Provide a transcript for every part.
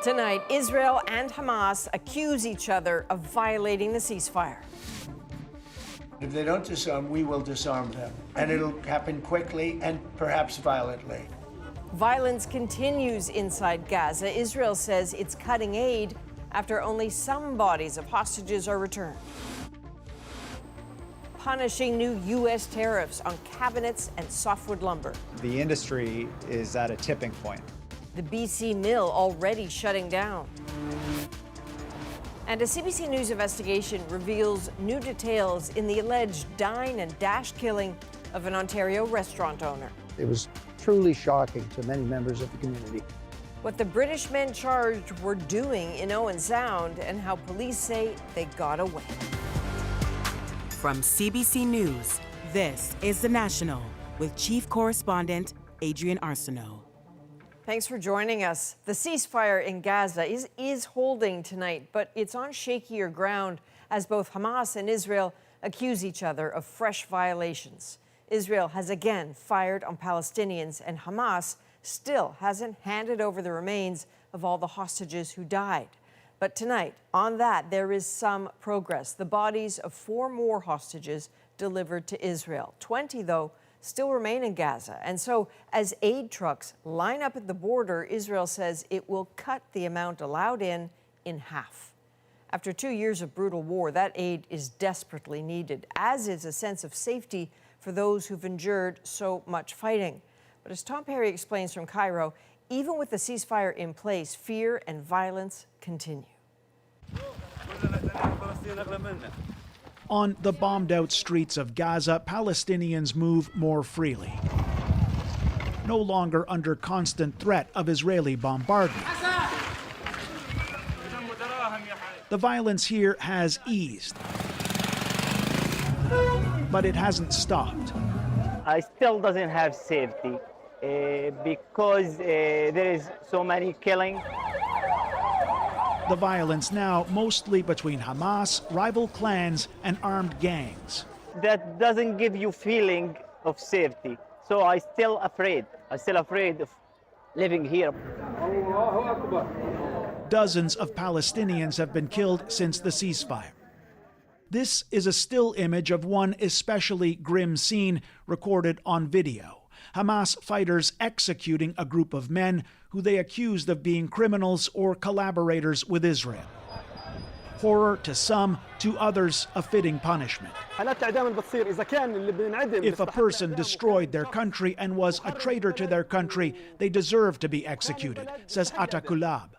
Tonight, Israel and Hamas accuse each other of violating the ceasefire. If they don't disarm, we will disarm them. And it'll happen quickly and perhaps violently. Violence continues inside Gaza. Israel says it's cutting aid after only some bodies of hostages are returned. Punishing new U.S. tariffs on cabinets and softwood lumber. The industry is at a tipping point. The BC mill already shutting down. And a CBC News investigation reveals new details in the alleged dine and dash killing of an Ontario restaurant owner. It was truly shocking to many members of the community. What the British men charged were doing in Owen Sound and how police say they got away. From CBC News, this is The National with Chief Correspondent Adrian Arsenault. Thanks for joining us. The ceasefire in Gaza is holding tonight, but it's on shakier ground as both Hamas and Israel accuse each other of fresh violations. Israel has again fired on Palestinians, and Hamas still hasn't handed over the remains of all the hostages who died. But tonight, on that, there is some progress. The bodies of 4 more hostages delivered to Israel. 20, though, still remain in Gaza. And so as aid trucks line up at the border, Israel says it will cut the amount allowed in half. After 2 years of brutal war, that aid is desperately needed, as is a sense of safety for those who've endured so much fighting. But as Tom Perry explains from Cairo, even with the ceasefire in place, fear and violence continue. On the bombed-out streets of Gaza, Palestinians move more freely, no longer under constant threat of Israeli bombardment. The violence here has eased, but it hasn't stopped. I still doesn't have safety because there is so many killing. The violence now mostly between Hamas, rival clans, and armed gangs. That doesn't give you feeling of safety. So I'm still afraid. I'm still afraid of living here. Dozens of Palestinians have been killed since the ceasefire. This is a still image of one especially grim scene recorded on video. Hamas fighters executing a group of men who they accused of being criminals or collaborators with Israel. Horror to some, to others a fitting punishment. If a person destroyed their country and was a traitor to their country, they deserve to be executed, says Atakulab.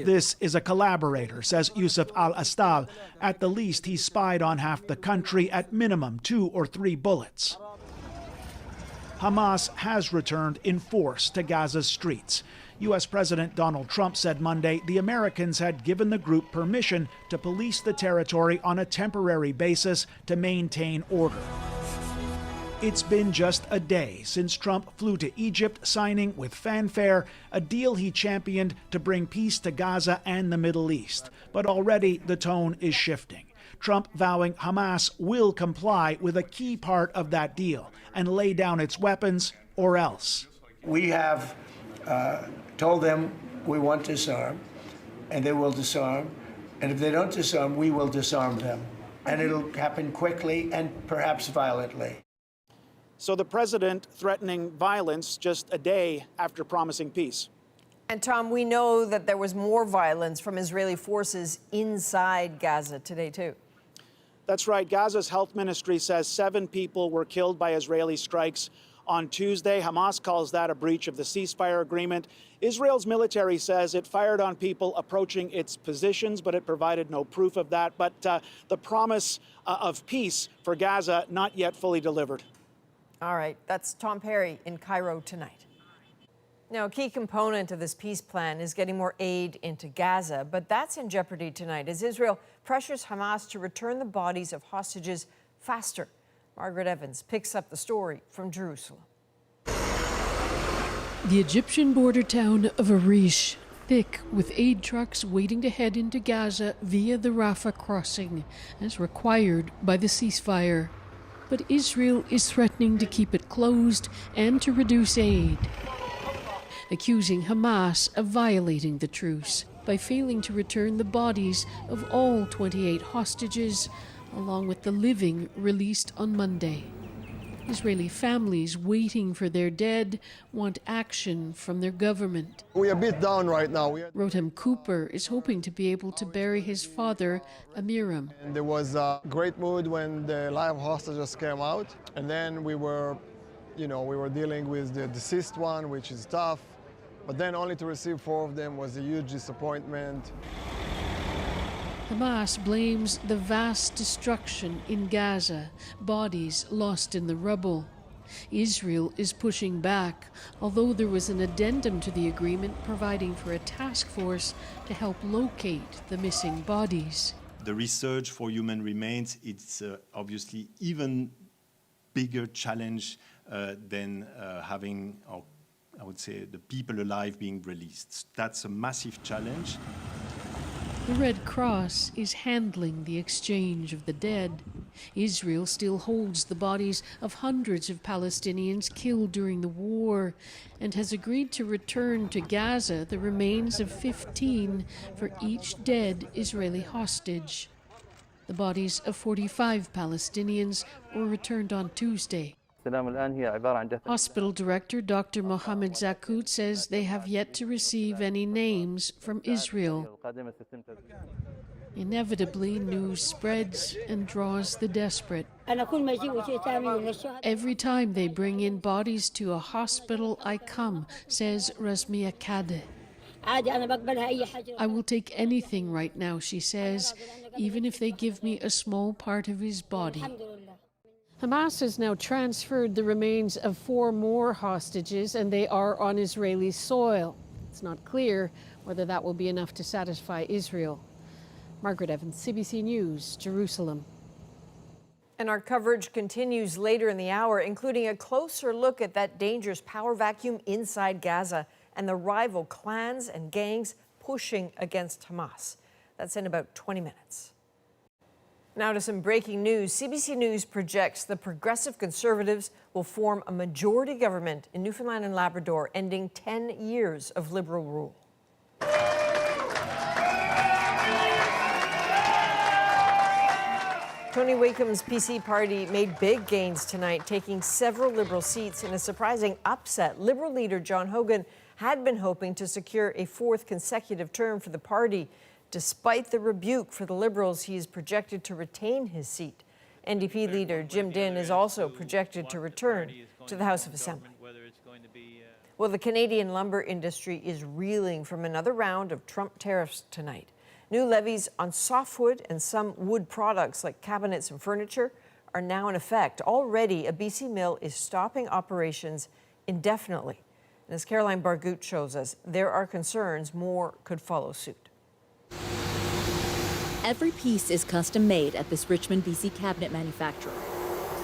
This is a collaborator, says Yusuf al-Astal. At the least, he spied on half the country, at minimum 2 or 3 bullets. Hamas has returned in force to Gaza's streets. U.S. President Donald Trump said Monday the Americans had given the group permission to police the territory on a temporary basis to maintain order. It's been just a day since Trump flew to Egypt, signing with fanfare a deal he championed to bring peace to Gaza and the Middle East. But already the tone is shifting. Trump vowing Hamas will comply with a key part of that deal and lay down its weapons or else. We have told them we want to disarm, and they will disarm. And if they don't disarm, we will disarm them. And it'll happen quickly and perhaps violently. So the president threatening violence just a day after promising peace. And Tom, we know that there was more violence from Israeli forces inside Gaza today, too. That's right. Gaza's health ministry says 7 people were killed by Israeli strikes on Tuesday. Hamas calls that a breach of the ceasefire agreement. Israel's military says it fired on people approaching its positions, but it provided no proof of that. But the promise of peace for Gaza not yet fully delivered. All right. That's Tom Perry in Cairo tonight. Now, a key component of this peace plan is getting more aid into Gaza, but that's in jeopardy tonight as Israel pressures Hamas to return the bodies of hostages faster. Margaret Evans picks up the story from Jerusalem. The Egyptian border town of Arish, thick with aid trucks waiting to head into Gaza via the Rafah crossing, as required by the ceasefire. But Israel is threatening to keep it closed and to reduce aid. accusing Hamas of violating the truce by failing to return the bodies of all 28 hostages, along with the living released on Monday. Israeli families waiting for their dead want action from their government. We are a bit down right now. Rotem Cooper is hoping to be able to bury his father, Amiram. And there was a great mood when the live hostages came out, and then we were dealing with the deceased one, which is tough, but then only to receive 4 of them was a huge disappointment. Hamas blames the vast destruction in Gaza, bodies lost in the rubble. Israel is pushing back, although there was an addendum to the agreement providing for a task force to help locate the missing bodies. The research for human remains, it's obviously even bigger challenge than having, I would say, the people alive being released. That's a massive challenge. The Red Cross is handling the exchange of the dead. Israel still holds the bodies of hundreds of Palestinians killed during the war and has agreed to return to Gaza the remains of 15 for each dead Israeli hostage. The bodies of 45 Palestinians were returned on Tuesday. Hospital director Dr. Mohammed Zakut says they have yet to receive any names from Israel. Inevitably, news spreads and draws the desperate. Every time they bring in bodies to a hospital, I come, says Rasmia Kadeh. I will take anything right now, she says, even if they give me a small part of his body. Hamas has now transferred the remains of 4 more hostages, and they are on Israeli soil. It's not clear whether that will be enough to satisfy Israel. Margaret Evans, CBC News, Jerusalem. And our coverage continues later in the hour, including a closer look at that dangerous power vacuum inside Gaza and the rival clans and gangs pushing against Hamas. That's in about 20 minutes. Now to some breaking news. CBC News projects the Progressive Conservatives will form a majority government in Newfoundland and Labrador, ending 10 years of Liberal rule. Tony Wakeham's PC party made big gains tonight, taking several Liberal seats in a surprising upset. Liberal leader John Hogan had been hoping to secure a 4th consecutive term for the party. Despite the rebuke for the Liberals, he is projected to retain his seat. NDP leader Jim Dinn is also projected to return to the House of Assembly. Well, the Canadian lumber industry is reeling from another round of Trump tariffs tonight. New levies on softwood and some wood products like cabinets and furniture are now in effect. Already, a BC mill is stopping operations indefinitely. And as Caroline Bargout shows us, there are concerns more could follow suit. Every piece is custom made at this Richmond, BC cabinet manufacturer.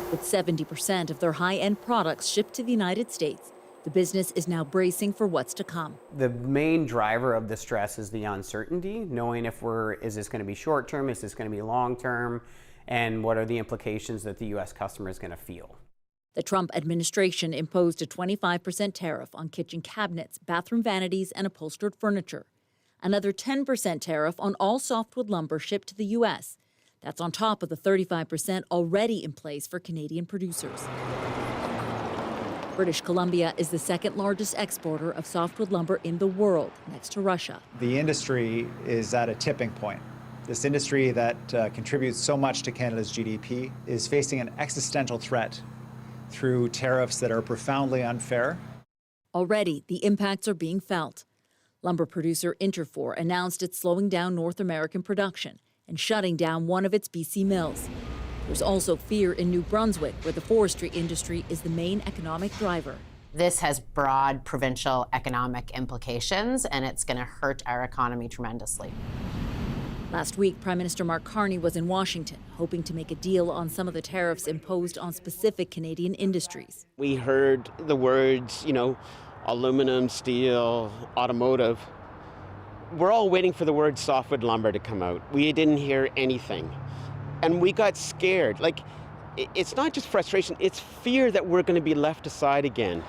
With 70% of their high-end products shipped to the United States, the business is now bracing for what's to come. The main driver of the stress is the uncertainty, knowing is this going to be short-term, is this going to be long-term, and what are the implications that the U.S. customer is going to feel. The Trump administration imposed a 25% tariff on kitchen cabinets, bathroom vanities, and upholstered furniture. Another 10% tariff on all softwood lumber shipped to the U.S. That's on top of the 35% already in place for Canadian producers. British Columbia is the 2nd largest exporter of softwood lumber in the world, next to Russia. The industry is at a tipping point. This industry that contributes so much to Canada's GDP is facing an existential threat through tariffs that are profoundly unfair. Already, the impacts are being felt. Lumber producer Interfor announced it's slowing down North American production and shutting down one of its BC mills. There's also fear in New Brunswick, where the forestry industry is the main economic driver. This has broad provincial economic implications, and it's going to hurt our economy tremendously. Last week, Prime Minister Mark Carney was in Washington, hoping to make a deal on some of the tariffs imposed on specific Canadian industries. We heard the words, aluminum, steel, automotive. We're all waiting for the word softwood lumber to come out. We didn't hear anything. And we got scared. It's not just frustration, it's fear that we're going to be left aside again.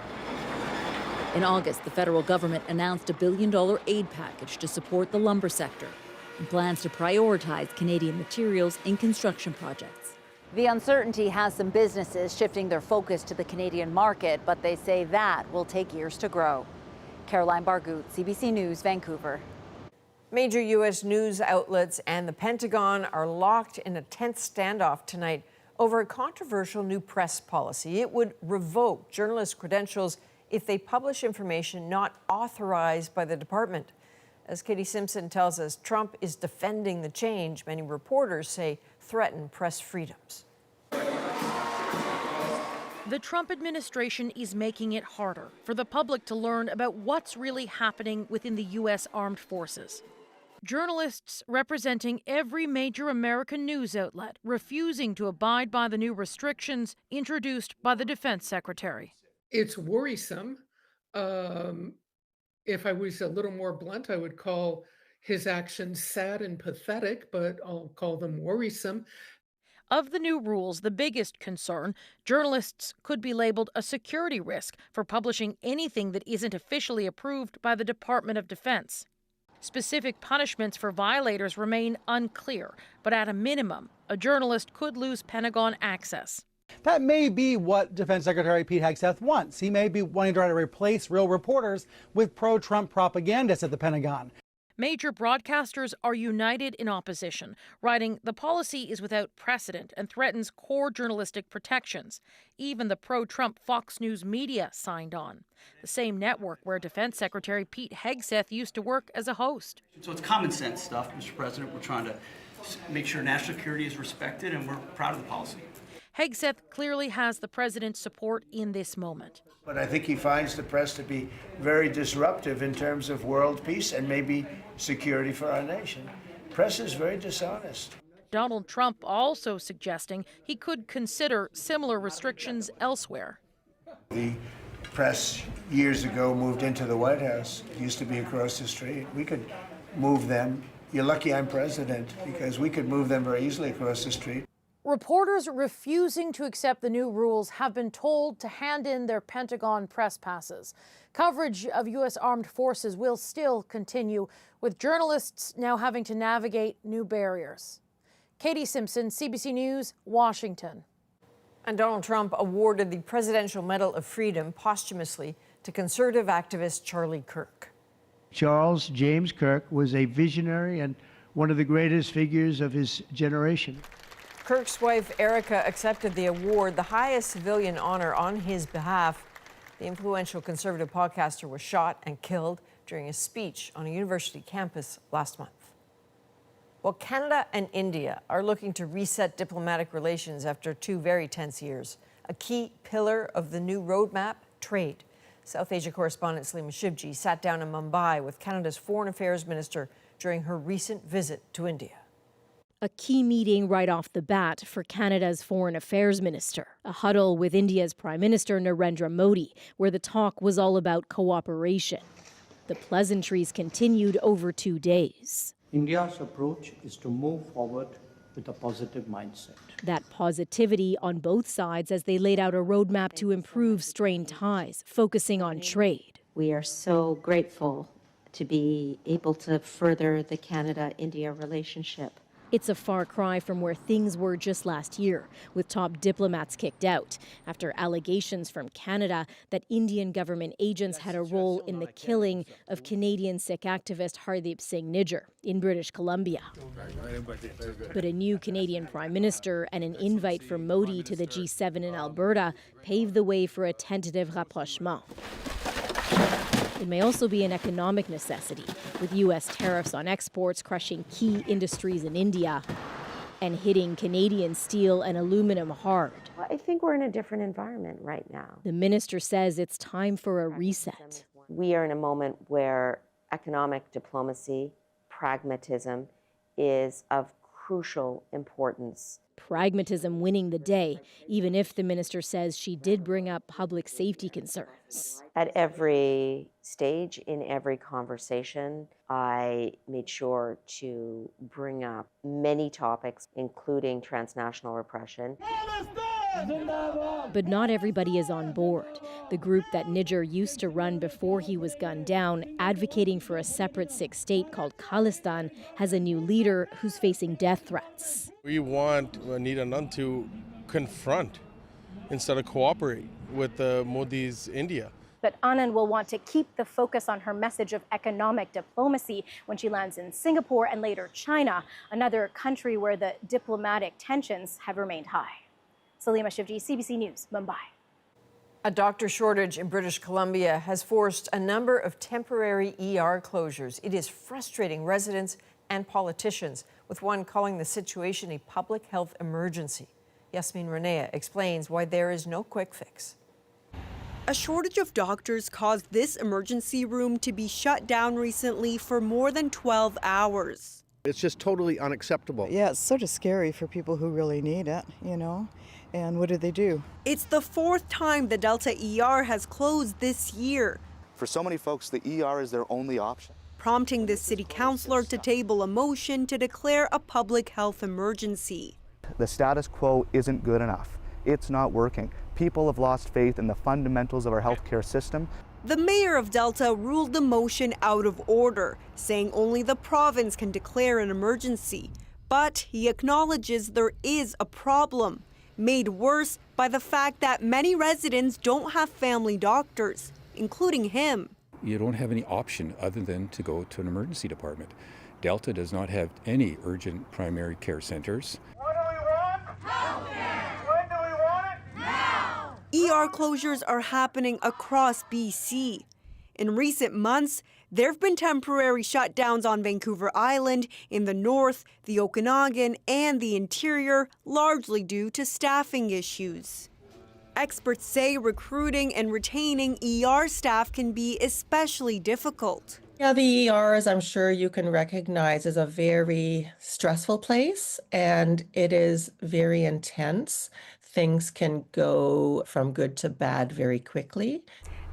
In August, the federal government announced a $1 billion aid package to support the lumber sector and plans to prioritize Canadian materials in construction projects. The uncertainty has some businesses shifting their focus to the Canadian market, but they say that will take years to grow. Caroline Bargout, CBC News, Vancouver. Major U.S. news outlets and the Pentagon are locked in a tense standoff tonight over a controversial new press policy. It would revoke journalists' credentials if they publish information not authorized by the department. As Katie Simpson tells us, Trump is defending the change many reporters say threaten press freedoms. The Trump administration is making it harder for the public to learn about what's really happening within the U.S. armed forces. Journalists representing every major American news outlet refusing to abide by the new restrictions introduced by the defense secretary. It's worrisome. If I was a little more blunt, I would call his actions sad and pathetic, but I'll call them worrisome. Of the new rules, the biggest concern, journalists could be labeled a security risk for publishing anything that isn't officially approved by the Department of Defense. Specific punishments for violators remain unclear, but at a minimum, a journalist could lose Pentagon access. That may be what Defense Secretary Pete Hegseth wants. He may be wanting to try to replace real reporters with pro-Trump propagandists at the Pentagon. Major broadcasters are united in opposition, writing the policy is without precedent and threatens core journalistic protections. Even the pro-Trump Fox News media signed on, the same network where Defense Secretary Pete Hegseth used to work as a host. So it's common sense stuff, Mr. President. We're trying to make sure national security is respected, and we're proud of the policy. Hegseth clearly has the president's support in this moment. But I think he finds the press to be very disruptive in terms of world peace and maybe security for our nation. Press is very dishonest. Donald Trump also suggesting he could consider similar restrictions elsewhere. The press years ago moved into the White House. It used to be across the street. We could move them. You're lucky I'm president, because we could move them very easily across the street. Reporters refusing to accept the new rules have been told to hand in their Pentagon press passes. Coverage of U.S. armed forces will still continue, with journalists now having to navigate new barriers. Katie Simpson, CBC News, Washington. And Donald Trump awarded the Presidential Medal of Freedom posthumously to conservative activist Charlie Kirk. Charles James Kirk was a visionary and one of the greatest figures of his generation. Kirk's wife, Erica, accepted the award, the highest civilian honor on his behalf. The influential conservative podcaster was shot and killed during a speech on a university campus last month. Well, Canada and India are looking to reset diplomatic relations after 2 very tense years. A key pillar of the new roadmap, trade. South Asia correspondent Salima Shivji sat down in Mumbai with Canada's Foreign Affairs Minister during her recent visit to India. A key meeting right off the bat for Canada's Foreign Affairs Minister. A huddle with India's Prime Minister Narendra Modi, where the talk was all about cooperation. The pleasantries continued over 2 days. India's approach is to move forward with a positive mindset. That positivity on both sides as they laid out a roadmap to improve strained ties, focusing on trade. We are so grateful to be able to further the Canada-India relationship. It's a far cry from where things were just last year, with top diplomats kicked out after allegations from Canada that Indian government agents had a role in the killing of Canadian Sikh activist Hardeep Singh Nijjar in British Columbia. But a new Canadian Prime Minister and an invite from Modi to the G7 in Alberta paved the way for a tentative rapprochement. It may also be an economic necessity, with U.S. tariffs on exports crushing key industries in India and hitting Canadian steel and aluminum hard. I think we're in a different environment right now. The minister says it's time for a reset. We are in a moment where economic diplomacy, pragmatism is of crucial importance. Pragmatism winning the day, even if the minister says she did bring up public safety concerns. At every stage, in every conversation, I made sure to bring up many topics, including transnational repression. But not everybody is on board. The group that Niger used to run before he was gunned down, advocating for a separate sixth state called Khalistan, has a new leader who's facing death threats. We want Anita Nunn to confront instead of cooperate with Modi's India. But Anand will want to keep the focus on her message of economic diplomacy when she lands in Singapore and later China, another country where the diplomatic tensions have remained high. Salima Shivji, CBC News, Mumbai. A doctor shortage in British Columbia has forced a number of temporary ER closures. It is frustrating residents and politicians, with one calling the situation a public health emergency. Yasmin Renea explains why there is no quick fix. A shortage of doctors caused this emergency room to be shut down recently for more than 12 hours. It's just totally unacceptable. Yeah, it's sort of scary for people who really need it, you know. And what do? It's the fourth time the Delta ER has closed this year. For so many folks, the ER is their only option, Prompting the city councilor to table a motion to declare a public health emergency. The status quo isn't good enough. It's not working. People have lost faith in the fundamentals of our healthcare system. The mayor of Delta ruled the motion out of order, saying only the province can declare an emergency. But he acknowledges there is a problem, made worse by the fact that many residents don't have family doctors, including him. You don't have any option other than to go to an emergency department. Delta does not have any urgent primary care centers. ER closures are happening across BC. In recent months, there have been temporary shutdowns on Vancouver Island, in the north, the Okanagan, and the interior, largely due to staffing issues. Experts say recruiting and retaining ER staff can be especially difficult. Yeah, the ER, as I'm sure you can recognize, is a very stressful place, and it is very intense. Things can go from good to bad very quickly.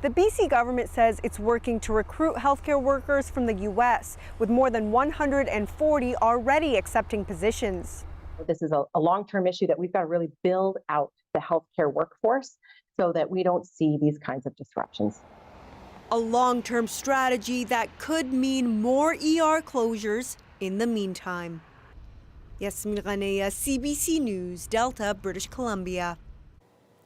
The BC government says it's working to recruit healthcare workers from the U.S., with more than 140 already accepting positions. This is a long-term issue that we've got to really build out the healthcare workforce so that we don't see these kinds of disruptions. A long-term strategy that could mean more ER closures in the meantime. Yasmin Renea, CBC News, Delta, British Columbia.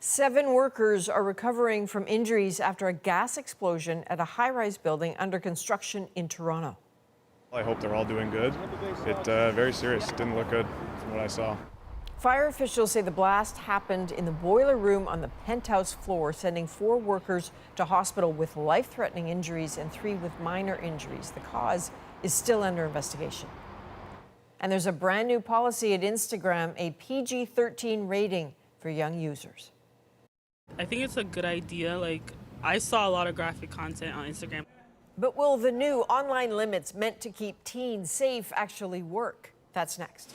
7 workers are recovering from injuries after a gas explosion at a high-rise building under construction in Toronto. I hope they're all doing good. Very serious. Didn't look good from what I saw. Fire officials say the blast happened in the boiler room on the penthouse floor, sending 4 workers to hospital with life-threatening injuries and 3 with minor injuries. The cause is still under investigation. And there's a brand new policy at Instagram, a PG-13 rating for young users. I think it's a good idea. I saw a lot of graphic content on Instagram. But will the new online limits meant to keep teens safe actually work? That's next.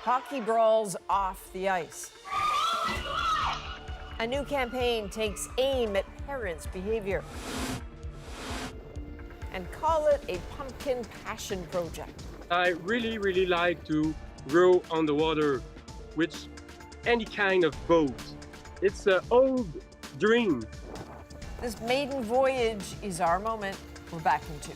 Hockey brawls off the ice. A new campaign takes aim at parents' behavior. And call it a pumpkin passion project. I really like to row on the water with any kind of boat. It's an old dream. This maiden voyage is our moment. We're back in 2.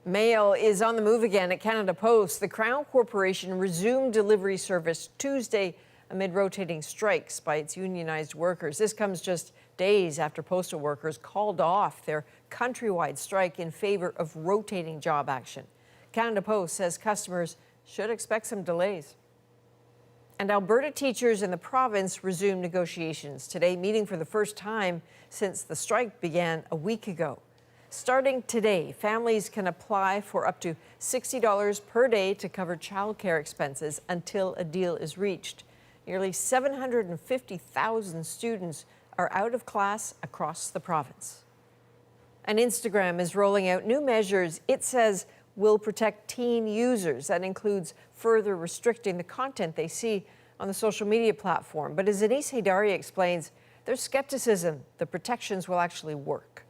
Mail is on the move again at Canada Post. The Crown Corporation resumed delivery service Tuesday amid rotating strikes by its unionized workers. This comes just days after postal workers called off their countrywide strike in favor of rotating job action. Canada Post says customers should expect some delays. And Alberta teachers in the province resumed negotiations today, meeting for the first time since the strike began a week ago. Starting today, families can apply for up to $60 per day to cover childcare expenses until a deal is reached. Nearly 750,000 students are out of class across the province. And Instagram is rolling out new measures it says will protect teen users. That includes further restricting the content they see on the social media platform. But as Anise Haydari explains, there's skepticism the protections will actually work.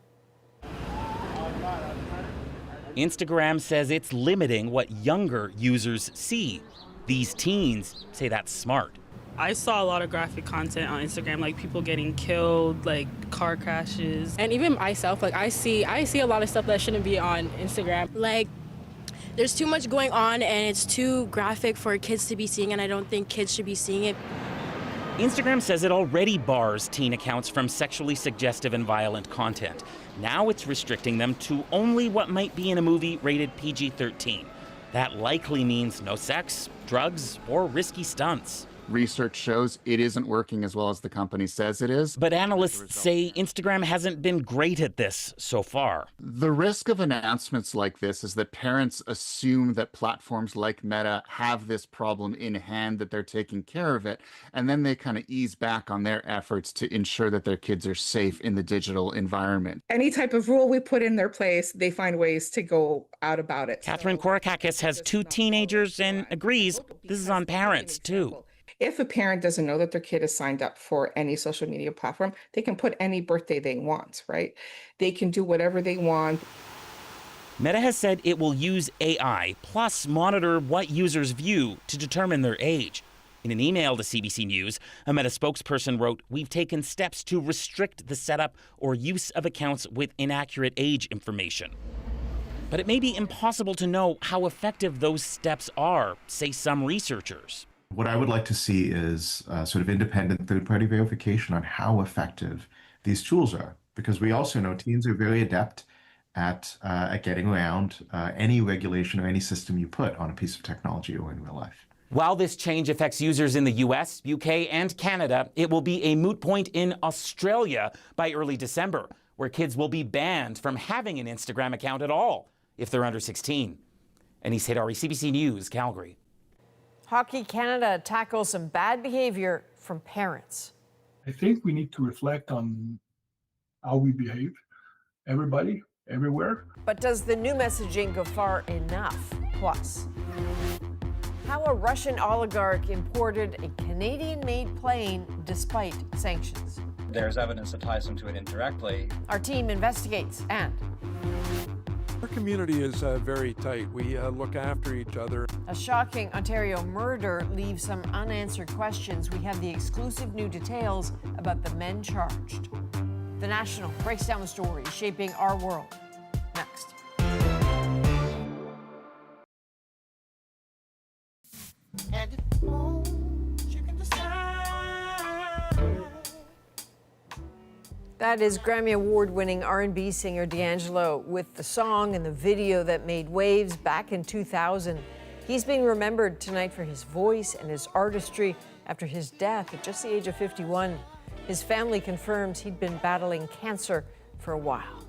Instagram says it's limiting what younger users see. These teens say that's smart. I saw a lot of graphic content on Instagram, like people getting killed, like car crashes. And even myself, like I see a lot of stuff that shouldn't be on Instagram. Like there's too much going on and it's too graphic for kids to be seeing, and I don't think kids should be seeing it. Instagram says it already bars teen accounts from sexually suggestive and violent content. Now it's restricting them to only what might be in a movie rated PG-13. That likely means no sex, drugs, or risky stunts. Research shows it isn't working as well as the company says it is. But analysts say Instagram hasn't been great at this so far. The risk of announcements like this is that parents assume that platforms like Meta have this problem in hand, that they're taking care of it, and then they kind of ease back on their efforts to ensure that their kids are safe in the digital environment. Any type of rule we put in their place, they find ways to go out about it. Catherine Korakakis has 2 teenagers and agrees this is on parents too. If a parent doesn't know that their kid is signed up for any social media platform, they can put any birthday they want, right? They can do whatever they want. Meta has said it will use AI plus monitor what users view to determine their age. In an email to CBC News, a Meta spokesperson wrote, "We've taken steps to restrict the setup or use of accounts with inaccurate age information." But it may be impossible to know how effective those steps are, say some researchers. What I would like to see is sort of independent third-party verification on how effective these tools are, because we also know teens are very adept at getting around any regulation or any system you put on a piece of technology or in real life. While this change affects users in the US, UK, and Canada, it will be a moot point in Australia by early December, where kids will be banned from having an Instagram account at all if they're under 16. Anis Hedari, CBC News, Calgary. Hockey Canada tackles some bad behavior from parents. I think we need to reflect on how we behave, everybody, everywhere. But does the new messaging go far enough? Plus, how a Russian oligarch imported a Canadian-made plane despite sanctions. There's evidence that ties them to it indirectly. Our team investigates, and our community is very tight. We look after each other. A shocking Ontario murder leaves some unanswered questions. We have the exclusive new details about the men charged. The National breaks down the story shaping our world. Next. That is Grammy Award-winning R&B singer D'Angelo with the song and the video that made waves back in 2000. He's being remembered tonight for his voice and his artistry after his death at just the age of 51. His family confirms he'd been battling cancer for a while.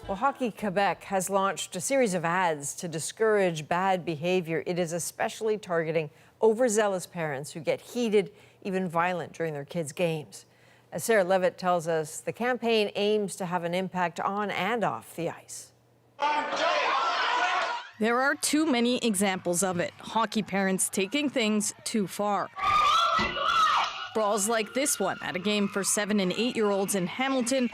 Well, Hockey Québec has launched a series of ads to discourage bad behavior. It is especially targeting overzealous parents who get heated, even violent during their kids' games. As Sarah Levitt tells us, the campaign aims to have an impact on and off the ice. There are too many examples of it. Hockey parents taking things too far. Brawls like this one at a game for 7- and 8-year-olds in Hamilton,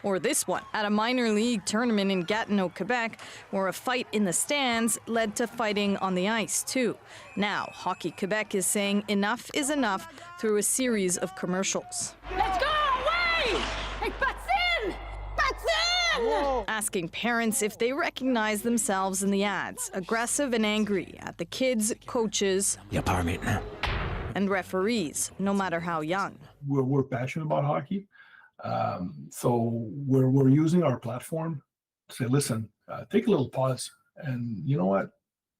or this one at a minor league tournament in Gatineau, Quebec, where a fight in the stands led to fighting on the ice, too. Now, Hockey Quebec is saying enough is enough through a series of commercials. Let's go away! Hey, butts in! Butts in! Whoa. Asking parents if they recognize themselves in the ads, aggressive and angry at the kids, coaches, and referees, no matter how young. We're passionate about hockey. So we're using our platform to say, listen, take a little pause, and you know what?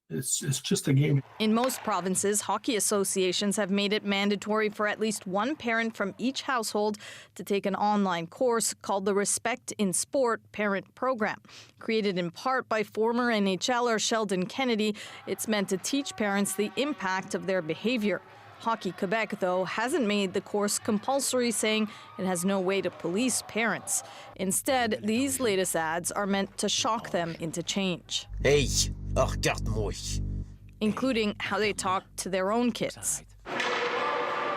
It's just a game. In most provinces, hockey associations have made it mandatory for at least one parent from each household to take an online course called the Respect in Sport Parent Program. Created in part by former NHLer Sheldon Kennedy, it's meant to teach parents the impact of their behavior. Hockey Quebec, though, hasn't made the course compulsory, saying it has no way to police parents. Instead, these latest ads are meant to shock them into change. Hey, regarde-moi. Including how they talk to their own kids.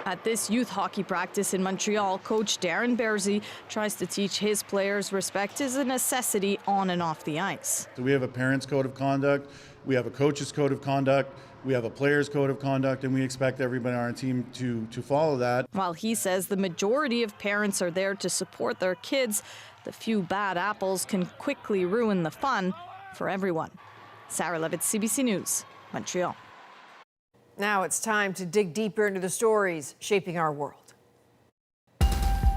At this youth hockey practice in Montreal, coach Darren Bearsy tries to teach his players respect is a necessity on and off the ice. So we have a parents' code of conduct, we have a coach's code of conduct, we have a player's code of conduct, and we expect everybody on our team to follow that. While he says the majority of parents are there to support their kids, the few bad apples can quickly ruin the fun for everyone. Sarah Levitt, CBC News, Montreal. Now it's time to dig deeper into the stories shaping our world.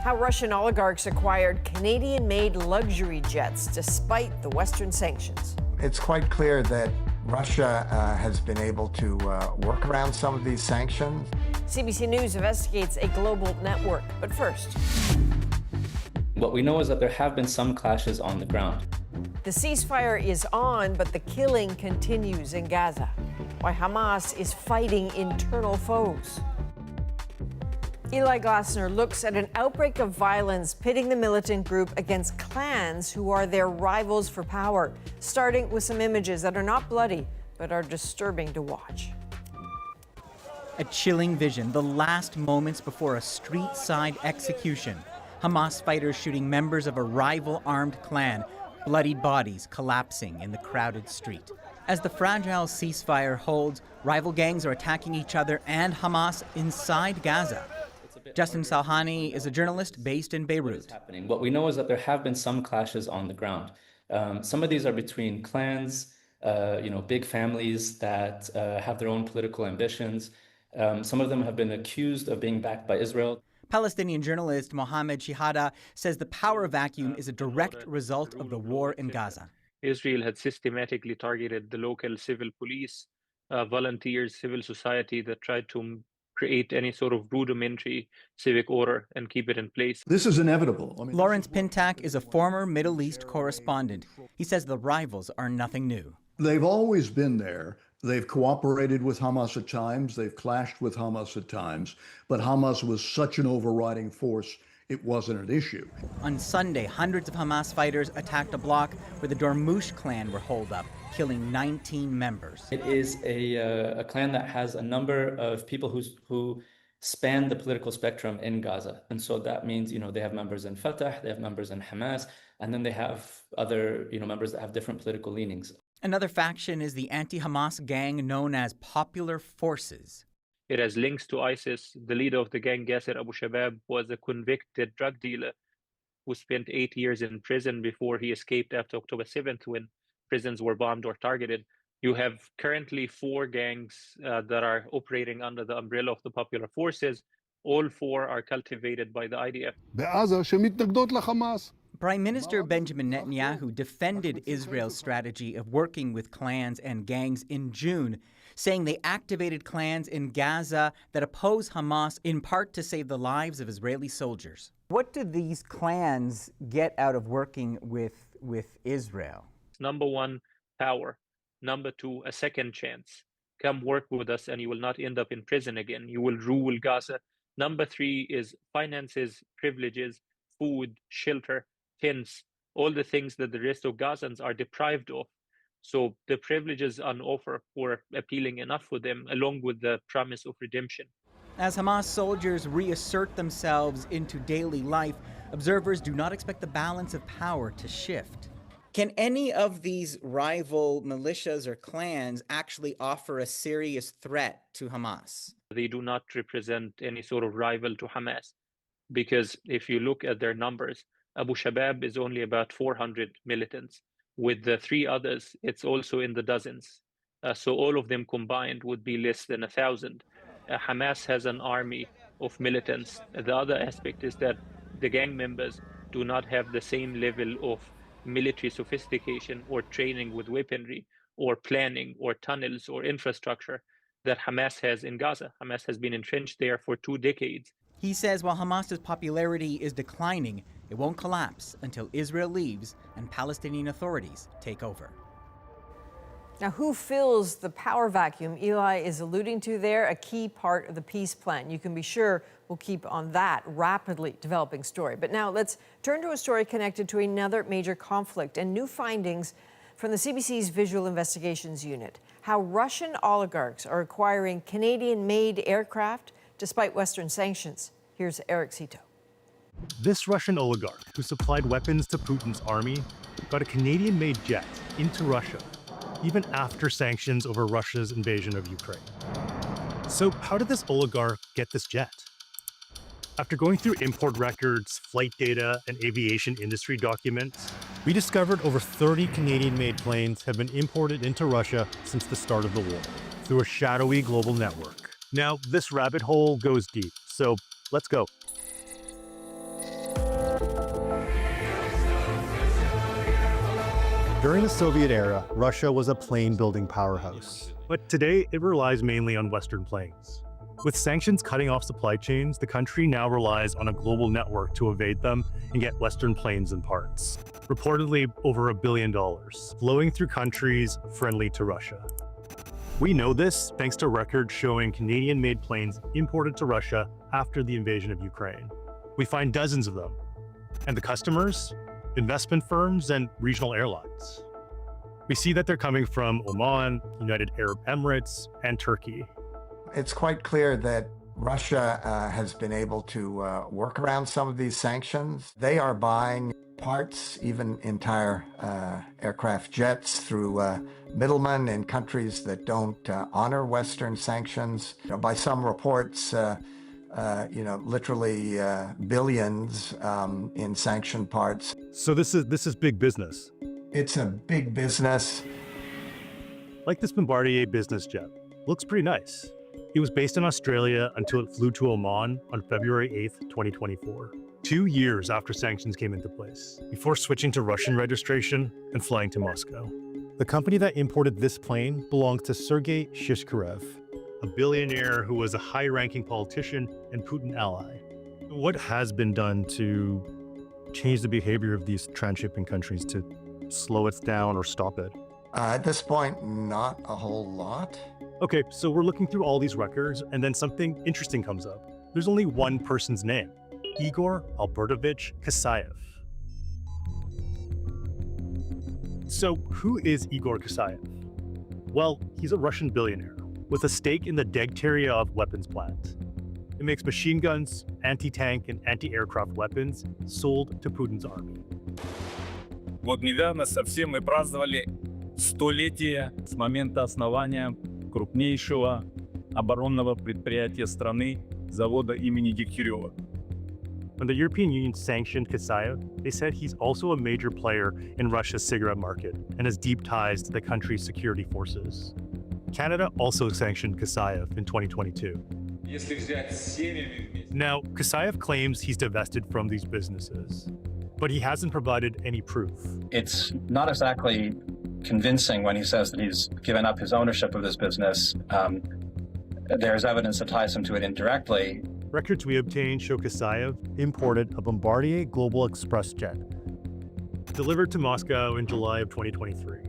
How Russian oligarchs acquired Canadian-made luxury jets despite the Western sanctions. It's quite clear that Russia has been able to work around some of these sanctions. CBC News investigates a global network. But first, what we know is that there have been some clashes on the ground. The ceasefire is on, but the killing continues in Gaza. Why Hamas is fighting internal foes. Eli Glasner looks at an outbreak of violence pitting the militant group against clans who are their rivals for power, starting with some images that are not bloody, but are disturbing to watch. A chilling vision, the last moments before a street-side execution. Hamas fighters shooting members of a rival armed clan, bloodied bodies collapsing in the crowded street. As the fragile ceasefire holds, rival gangs are attacking each other and Hamas inside Gaza. Justin Salhani is a journalist based in Beirut. What we know is that there have been some clashes on the ground. Some of these are between clans, big families that have their own political ambitions. Some of them have been accused of being backed by Israel. Palestinian journalist Mohammed Shihada says the power vacuum is a direct result of the war in Gaza. Israel had systematically targeted the local civil police, volunteers, civil society that tried to create any sort of rudimentary civic order and keep it in place. This is inevitable. Lawrence Pintak is a former Middle East correspondent. He says the rivals are nothing new. They've always been there. They've cooperated with Hamas at times. They've clashed with Hamas at times. But Hamas was such an overriding force, it wasn't an issue. On Sunday, hundreds of Hamas fighters attacked a block where the Dormush clan were holed up, killing 19 members. It is a clan that has a number of people who span the political spectrum in Gaza. And so that means, they have members in Fatah, they have members in Hamas, and then they have other, members that have different political leanings. Another faction is the anti-Hamas gang known as Popular Forces. It has links to ISIS. The leader of the gang, Yasser Abu Shabab, was a convicted drug dealer who spent 8 years in prison before he escaped after October 7th when prisons were bombed or targeted. You have currently 4 gangs that are operating under the umbrella of the Popular Forces. All 4 are cultivated by the IDF. Prime Minister Benjamin Netanyahu defended Israel's strategy of working with clans and gangs in June, saying they activated clans in Gaza that oppose Hamas in part to save the lives of Israeli soldiers. What do these clans get out of working with Israel? Number 1, power. Number 2, a second chance. Come work with us and you will not end up in prison again. You will rule Gaza. Number 3 is finances, privileges, food, shelter, tents, all the things that the rest of Gazans are deprived of. So the privileges on offer were appealing enough for them, along with the promise of redemption. As Hamas soldiers reassert themselves into daily life, observers do not expect the balance of power to shift. Can any of these rival militias or clans actually offer a serious threat to Hamas? They do not represent any sort of rival to Hamas, because if you look at their numbers, Abu Shabab is only about 400 militants. With the 3 others, it's also in the dozens. So all of them combined would be less than 1,000. Hamas has an army of militants. The other aspect is that the gang members do not have the same level of military sophistication or training with weaponry or planning or tunnels or infrastructure that Hamas has in Gaza. Hamas has been entrenched there for 2 decades. He says while Hamas's popularity is declining, it won't collapse until Israel leaves and Palestinian authorities take over. Now, who fills the power vacuum Eli is alluding to there? A key part of the peace plan. You can be sure we'll keep on that rapidly developing story. But now let's turn to a story connected to another major conflict and new findings from the CBC's Visual Investigations Unit. How Russian oligarchs are acquiring Canadian-made aircraft despite Western sanctions. Here's Eric Cito. This Russian oligarch who supplied weapons to Putin's army got a Canadian-made jet into Russia, even after sanctions over Russia's invasion of Ukraine. So how did this oligarch get this jet? After going through import records, flight data, and aviation industry documents, we discovered over 30 Canadian-made planes have been imported into Russia since the start of the war through a shadowy global network. Now, this rabbit hole goes deep, so let's go. During the Soviet era, Russia was a plane-building powerhouse. But today, it relies mainly on Western planes. With sanctions cutting off supply chains, the country now relies on a global network to evade them and get Western planes and parts. Reportedly, over $1 billion, flowing through countries friendly to Russia. We know this thanks to records showing Canadian-made planes imported to Russia after the invasion of Ukraine. We find dozens of them. And the customers? Investment firms and regional airlines. We see that they're coming from Oman, United Arab Emirates, and Turkey. It's quite clear that Russia has been able to work around some of these sanctions. They are buying parts, even entire aircraft jets, through middlemen in countries that don't honor Western sanctions. By some reports, literally billions in sanctioned parts. So this is big business. It's a big business. Like this Bombardier business jet. Looks pretty nice. It was based in Australia until it flew to Oman on February 8th, 2024. 2 years after sanctions came into place, before switching to Russian registration and flying to Moscow. The company that imported this plane belongs to Sergei Shishkarev, a billionaire who was a high-ranking politician and Putin ally. What has been done to change the behavior of these transshipping countries to slow it down or stop it? At this point, not a whole lot. Okay, so we're looking through all these records, and then something interesting comes up. There's only one person's name, Igor Albertovich Kasayev. So who is Igor Kasayev? Well, he's a Russian billionaire with a stake in the Degtyaryov weapons plant. It makes machine guns, anti-tank, and anti-aircraft weapons sold to Putin's army. Вот недавно совсем мы праздновали столетие с момента основания крупнейшего оборонного предприятия страны, завода имени Дегтярева. When the European Union sanctioned Kasayev, they said he's also a major player in Russia's cigarette market and has deep ties to the country's security forces. Canada also sanctioned Kasayev in 2022. Now, Kasayev claims he's divested from these businesses, but he hasn't provided any proof. It's not exactly convincing when he says that he's given up his ownership of this business. There's evidence that ties him to it indirectly. Records we obtained show Kasayev imported a Bombardier Global Express jet, delivered to Moscow in July of 2023.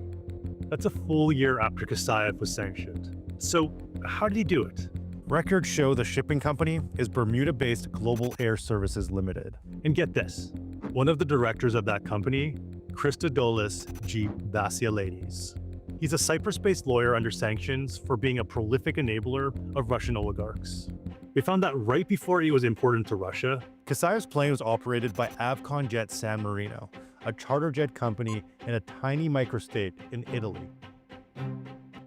That's a full year after Kasayev was sanctioned. So how did he do it? Records show the shipping company is Bermuda-based Global Air Services Limited. And get this, one of the directors of that company, Christodoulos G. Vasileides. He's a Cyprus-based lawyer under sanctions for being a prolific enabler of Russian oligarchs. We found that right before he was imported into Russia, Kasayev's plane was operated by Avcon Jet San Marino, a charter jet company in a tiny microstate in Italy,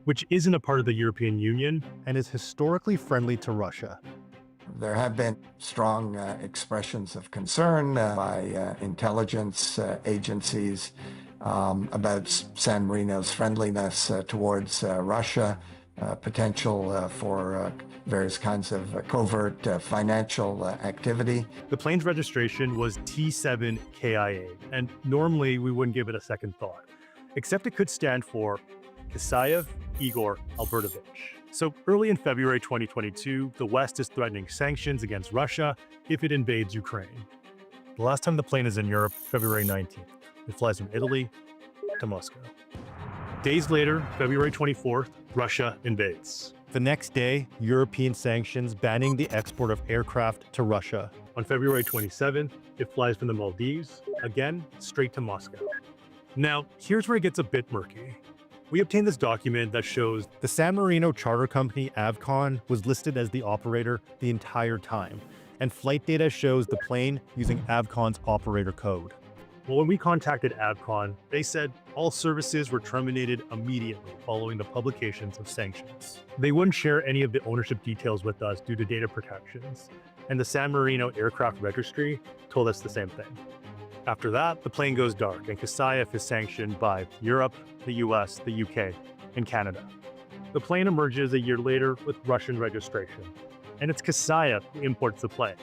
which isn't a part of the European Union and is historically friendly to Russia. There have been strong expressions of concern by intelligence agencies about San Marino's friendliness towards Russia, potential for various kinds of covert financial activity. The plane's registration was T7KIA, and normally we wouldn't give it a second thought, except it could stand for Kasayev Igor Albertovich. So early in February 2022, the West is threatening sanctions against Russia if it invades Ukraine. The last time the plane is in Europe, February 19th. It flies from Italy to Moscow. Days later, February 24th, Russia invades. The next day, European sanctions banning the export of aircraft to Russia. On February 27th, it flies from the Maldives, again, straight to Moscow. Now, here's where it gets a bit murky. We obtained this document that shows the San Marino charter company Avcon was listed as the operator the entire time, and flight data shows the plane using Avcon's operator code. Well, when we contacted Avcon, they said all services were terminated immediately following the publications of sanctions. They wouldn't share any of the ownership details with us due to data protections, and the San Marino Aircraft Registry told us the same thing. After that, the plane goes dark, and Kasayev is sanctioned by Europe, the US, the UK, and Canada. The plane emerges a year later with Russian registration, and it's Kasayev who imports the plane.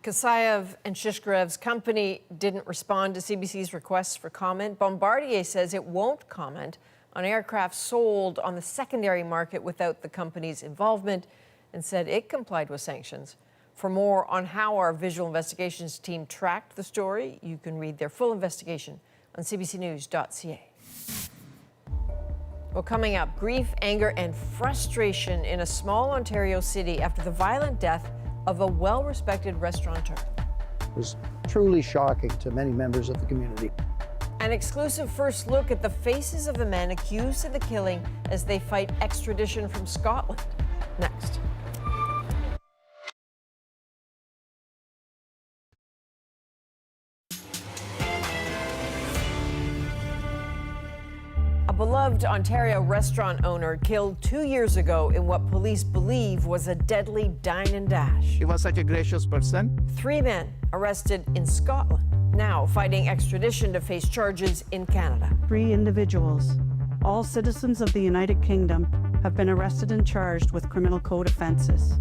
Kasayev and Shishkarev's company didn't respond to CBC's requests for comment. Bombardier says it won't comment on aircraft sold on the secondary market without the company's involvement, and said it complied with sanctions. For more on how our visual investigations team tracked the story, you can read their full investigation on cbcnews.ca. Well, coming up, grief, anger, and frustration in a small Ontario city after the violent death of a well-respected restaurateur. It was truly shocking to many members of the community. An exclusive first look at the faces of the men accused of the killing as they fight extradition from Scotland. Next. A beloved Ontario restaurant owner killed 2 years ago in what police believe was a deadly dine and dash. He was such a gracious person. 3 men arrested in Scotland, now fighting extradition to face charges in Canada. 3 individuals, all citizens of the United Kingdom, have been arrested and charged with criminal code offenses.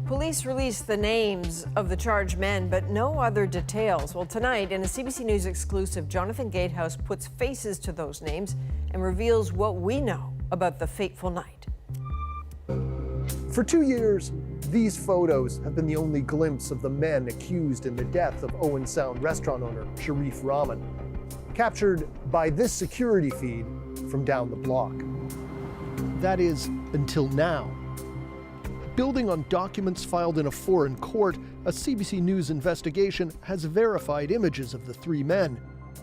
Police released the names of the charged men, but no other details. Well, tonight, in a CBC News exclusive, Jonathan Gatehouse puts faces to those names and reveals what we know about the fateful night. For 2 years, these photos have been the only glimpse of the men accused in the death of Owen Sound restaurant owner Sharif Rahman, captured by this security feed from down the block. That is, until now. Building on documents filed in a foreign court, a CBC News investigation has verified images of the 3 men,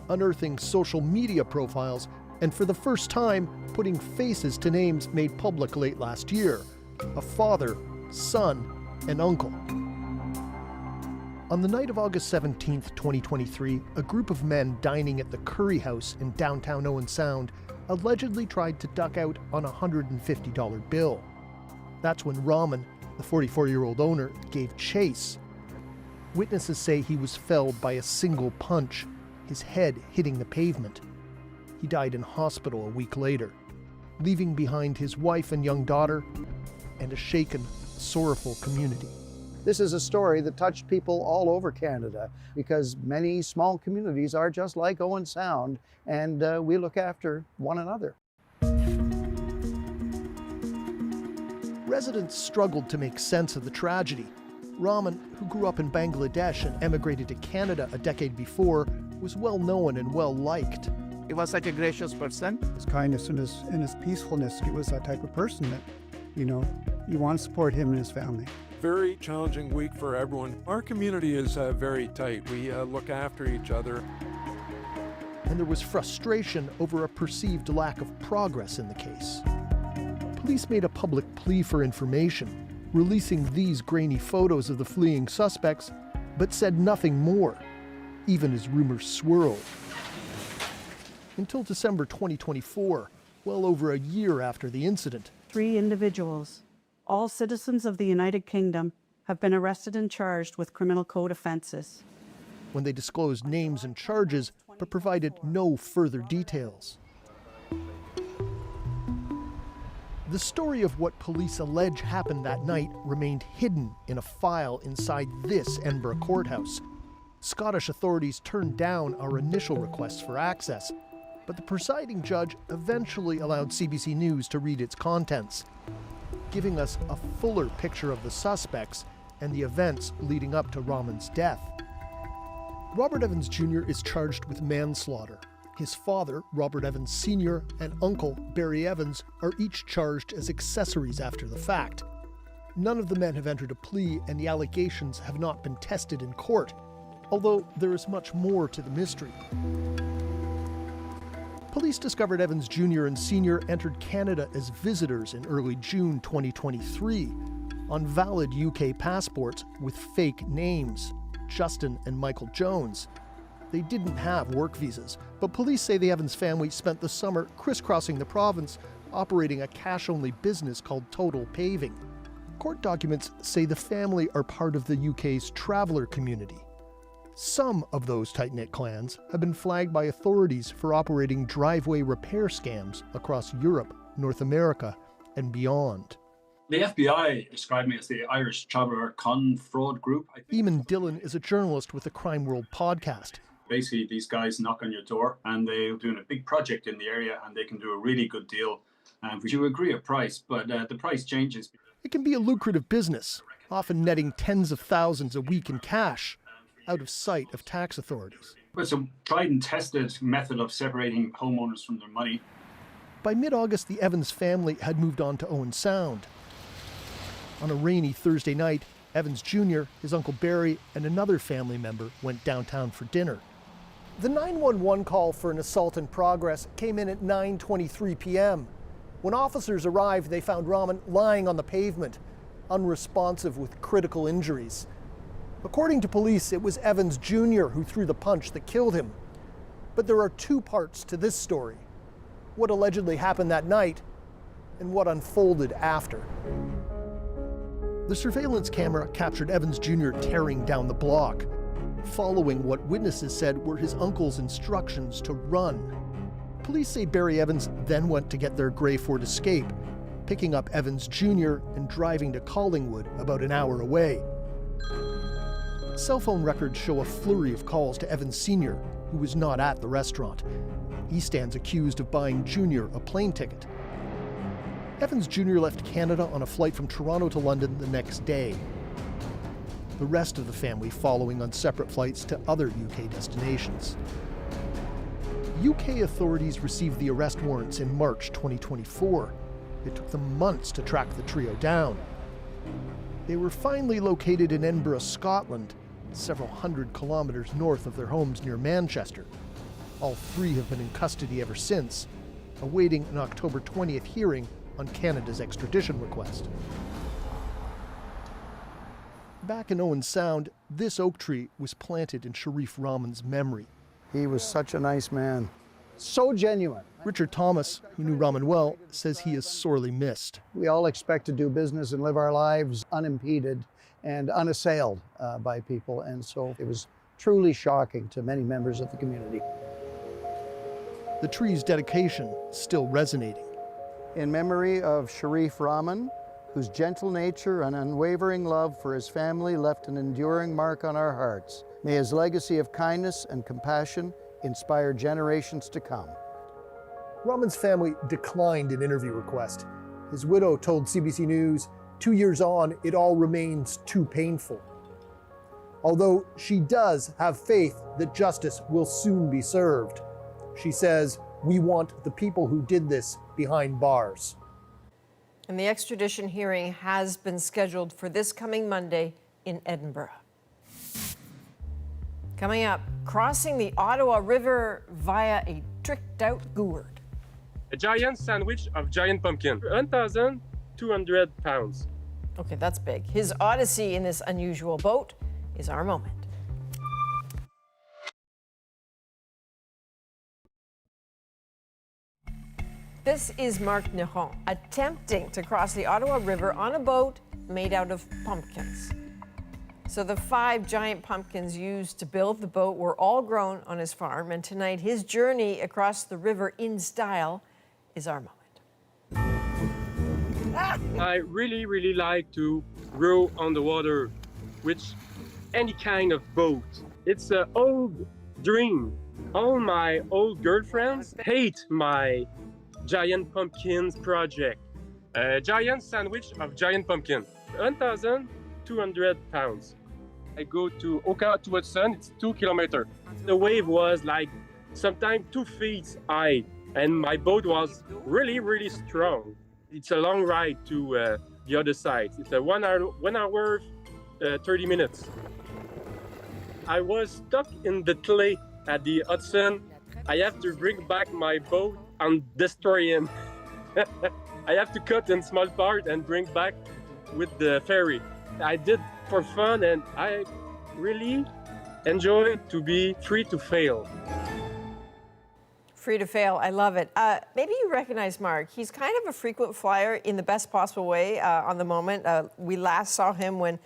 unearthing social media profiles, and for the first time, putting faces to names made public late last year: a father, son, and uncle. On the night of August 17th, 2023, a group of men dining at the Curry House in downtown Owen Sound allegedly tried to duck out on a $150 bill. That's when Rahman, the 44-year-old owner, gave chase. Witnesses say he was felled by a single punch, his head hitting the pavement. He died in hospital a week later, leaving behind his wife and young daughter and a shaken, sorrowful community. This is a story that touched people all over Canada because many small communities are just like Owen Sound, and we look after one another. Residents struggled to make sense of the tragedy. Rahman, who grew up in Bangladesh and emigrated to Canada a decade before, was well known and well liked. He was such a gracious person. His kindness and his peacefulness, he was that type of person that, you want to support him and his family. Very challenging week for everyone. Our community is very tight. We look after each other. And there was frustration over a perceived lack of progress in the case. Police made a public plea for information, releasing these grainy photos of the fleeing suspects, but said nothing more, even as rumors swirled. Until December 2024, well over a year after the incident. 3 individuals, all citizens of the United Kingdom, have been arrested and charged with criminal code offenses. When they disclosed names and charges, but provided no further details. The story of what police allege happened that night remained hidden in a file inside this Edinburgh courthouse. Scottish authorities turned down our initial requests for access, but the presiding judge eventually allowed CBC News to read its contents, giving us a fuller picture of the suspects and the events leading up to Rahman's death. Robert Evans Jr. is charged with manslaughter. His father, Robert Evans Sr., and uncle, Barry Evans, are each charged as accessories after the fact. None of the men have entered a plea, and the allegations have not been tested in court, although there is much more to the mystery. Police discovered Evans Jr. and Sr. entered Canada as visitors in early June 2023 on valid UK passports with fake names, Justin and Michael Jones. They didn't have work visas, but police say the Evans family spent the summer crisscrossing the province, operating a cash-only business called Total Paving. Court documents say the family are part of the UK's traveller community. Some of those tight-knit clans have been flagged by authorities for operating driveway repair scams across Europe, North America, and beyond. The FBI described me as the Irish Traveller Con Fraud Group. Eamon Dillon is a journalist with the Crime World podcast. Basically, these guys knock on your door and they're doing a big project in the area and they can do a really good deal. Would you agree a price? But the price changes. It can be a lucrative business, often netting tens of thousands a week in cash, out of sight of tax authorities. It's a tried and tested method of separating homeowners from their money. By mid-August, the Evans family had moved on to Owen Sound. On a rainy Thursday night, Evans Jr., his Uncle Barry, and another family member went downtown for dinner. The 911 call for an assault in progress came in at 9:23 p.m. When officers arrived, they found Rahman lying on the pavement, unresponsive with critical injuries. According to police, it was Evans Jr. who threw the punch that killed him. But there are two parts to this story: what allegedly happened that night and what unfolded after. The surveillance camera captured Evans Jr. tearing down the block, following what witnesses said were his uncle's instructions to run. Police say Barry Evans then went to get their grey Ford Escape, picking up Evans Jr. and driving to Collingwood, about an hour away. Cell phone records show a flurry of calls to Evans Sr., who was not at the restaurant. He stands accused of buying Jr. a plane ticket. Evans Jr. left Canada on a flight from Toronto to London the next day. The rest of the family following on separate flights to other UK destinations. UK authorities received the arrest warrants in March 2024. It took them months to track the trio down. They were finally located in Edinburgh, Scotland, several hundred kilometers north of their homes near Manchester. All three have been in custody ever since, awaiting an October 20th hearing on Canada's extradition request. Back in Owen Sound, this oak tree was planted in Sharif Rahman's memory. He was such a nice man, so genuine. Richard Thomas, who knew Rahman well, says he is sorely missed. We all expect to do business and live our lives unimpeded and unassailed by people, and so it was truly shocking to many members of the community. The tree's dedication still resonating. In memory of Sharif Rahman, whose gentle nature and unwavering love for his family left an enduring mark on our hearts. May his legacy of kindness and compassion inspire generations to come. Rahman's family declined an interview request. His widow told CBC News, 2 years on, it all remains too painful. Although she does have faith that justice will soon be served. She says, we want the people who did this behind bars. And the extradition hearing has been scheduled for this coming Monday in Edinburgh. Coming up, crossing the Ottawa River via a tricked-out gourd. A giant sandwich of giant pumpkin, 1,200 pounds. Okay, that's big. His odyssey in this unusual boat is our moment. This is Marc Neron attempting to cross the Ottawa River on a boat made out of pumpkins. So the 5 giant pumpkins used to build the boat were all grown on his farm, and tonight his journey across the river in style is our moment. I really like to row on the water with any kind of boat. It's an old dream. All my old girlfriends hate my giant pumpkins project. A giant sandwich of giant pumpkin, 1,200 pounds. I go to Oka to Hudson, it's 2 kilometers. The wave was like sometimes 2 feet high, and my boat was really strong. It's a long ride to the other side. It's a 1 hour, 30 minutes. I was stuck in the clay at the Hudson I have to bring back my boat and destroy him. I have to cut in small part and bring back with the ferry. I did for fun, and I really enjoy to be free to fail. Free to fail. I love it. Maybe you recognize Mark. He's kind of a frequent flyer in the best possible way on the moment. We last saw him when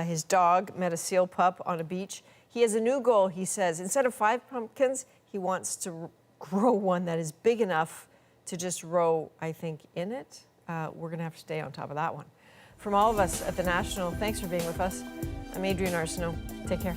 his dog met a seal pup on a beach. He has a new goal, he says. Instead of 5 pumpkins, he wants to grow one that is big enough to just row, I think, in it. We're going to have to stay on top of that one. From all of us at The National, thanks for being with us. I'm Adrienne Arsenault. Take care.